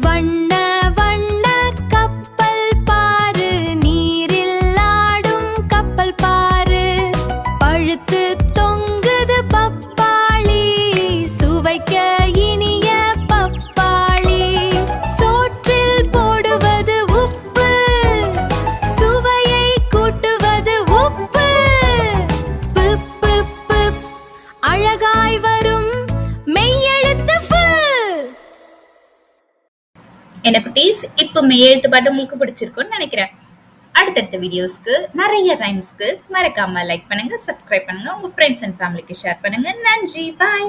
வண்ண வண்ண கப்பல் பாரு, நீரில் ஆடும் கப்பல் பாரு. பழுத்து தொங்குது பப்பாளி, சுவைக்க இனிய பப்பாளி. சோற்றில் போடுவது உப்பு, சுவையை கூட்டுவது உப்பு. பிப் பிப் பிப், அழகாய் வரும் மெய்யெழுத்து ஃபு. என்ன குட்டீஸ், இப்போ மெய்யெழுத்து பாட்டு உங்களுக்கு பிடிச்சிருக்கும்னு நினைக்கிறேன். அடுத்தடுத்த வீடியோஸ்க்கு நிறைய ரைம்ஸ்க்கு மறக்காம லைக் பண்ணுங்க, சப்ஸ்கிரைப் பண்ணுங்க, உங்க ஃப்ரெண்ட்ஸ் அண்ட் ஃபேமிலிக்கு ஷேர் பண்ணுங்க. நன்றி, பாய்.